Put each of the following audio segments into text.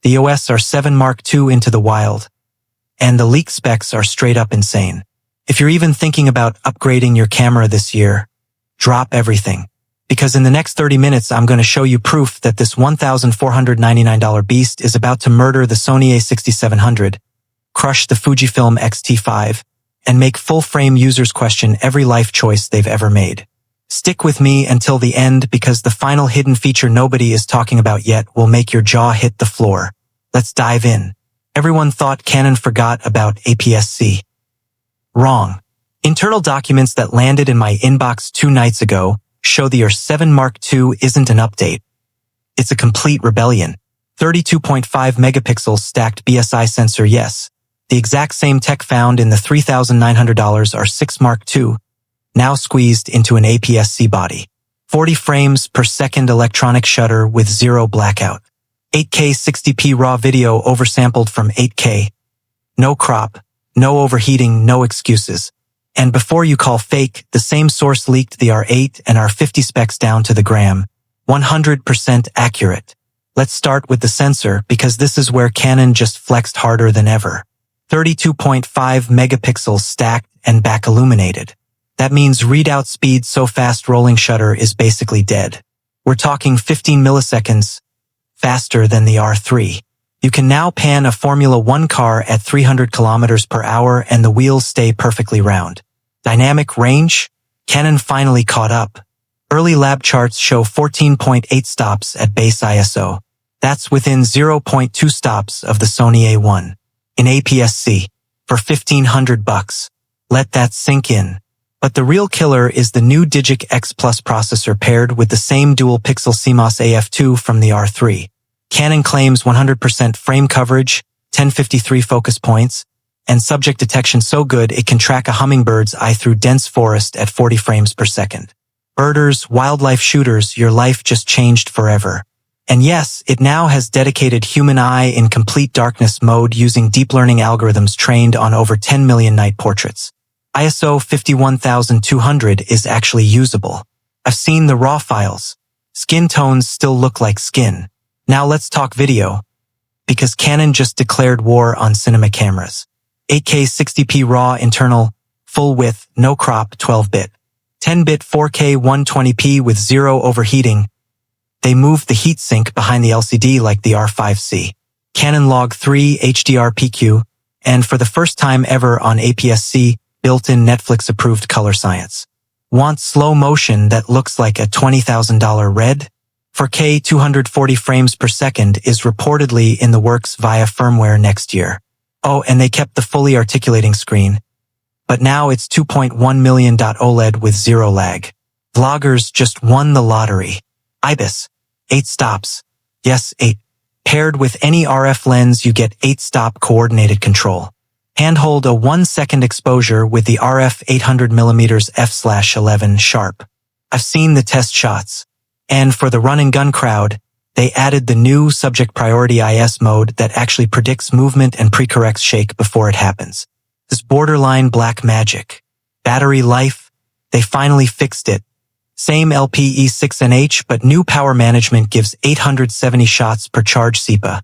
the EOS R7 Mark II into the wild. And the leak specs are straight up insane. If you're even thinking about upgrading your camera this year, drop everything. Because in the next 30 minutes, I'm going to show you proof that this $1,499 beast is about to murder the Sony a6700, crush the Fujifilm X-T5, and make full-frame users question every life choice they've ever made. Stick with me until the end because the final hidden feature nobody is talking about yet will make your jaw hit the floor. Let's dive in. Everyone thought Canon forgot about APS-C. Wrong. Internal documents that landed in my inbox 2 nights ago show the R7 Mark II isn't an update. It's a complete rebellion. 32.5 megapixel stacked BSI sensor, yes. The exact same tech found in the $3,900 R6 Mark II, now squeezed into an APS-C body. 40 frames per second electronic shutter with 0 blackout. 8K 60p raw video oversampled from 8K. No crop, no overheating, no excuses. And before you call fake, the same source leaked the R8 and R50 specs down to the gram. 100% accurate. Let's start with the sensor because this is where Canon just flexed harder than ever. 32.5 megapixels stacked and back illuminated. That means readout speed so fast rolling shutter is basically dead. We're talking 15 milliseconds faster than the R3. You can now pan a Formula 1 car at 300 kilometers per hour and the wheels stay perfectly round. Dynamic range? Canon finally caught up. Early lab charts show 14.8 stops at base ISO. That's within 0.2 stops of the Sony A1. In APS-C, for $1,500. Let that sink in. But the real killer is the new Digic X Plus processor paired with the same dual-pixel CMOS AF2 from the R3. Canon claims 100% frame coverage, 1053 focus points, and subject detection so good it can track a hummingbird's eye through dense forest at 40 frames per second. Birders, wildlife shooters, your life just changed forever. And yes, it now has dedicated human eye in complete darkness mode using deep learning algorithms trained on over 10 million night portraits. ISO 51200 is actually usable. I've seen the raw files. Skin tones still look like skin. Now let's talk video. Because Canon just declared war on cinema cameras. 8K 60p raw internal, full width, no crop, 12-bit. 10-bit 4K 120p with 0 overheating. They moved the heatsink behind the LCD like the R5C. Canon Log 3 HDR PQ, and for the first time ever on APS-C, built-in Netflix-approved color science. Want slow motion that looks like a $20,000 red? 4K 240 frames per second is reportedly in the works via firmware next year. Oh, and they kept the fully articulating screen. But now it's 2.1 million OLED with 0 lag. Vloggers just won the lottery. IBIS. 8 stops. Yes, 8. Paired with any RF lens, you get 8-stop coordinated control. Handhold a 1-second exposure with the RF 800mm f/11 sharp. I've seen the test shots. And for the run-and-gun crowd, they added the new subject priority IS mode that actually predicts movement and pre-corrects shake before it happens. This borderline black magic. Battery life? They finally fixed it. Same LPE6NH, but new power management gives 870 shots per charge CPA.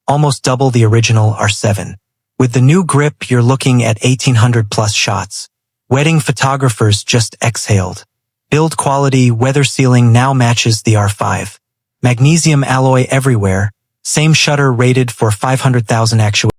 Almost double the original R7. With the new grip, you're looking at 1800 plus shots. Wedding photographers just exhaled. Build quality, weather sealing now matches the R5. Magnesium alloy everywhere. Same shutter rated for 500,000 actuators.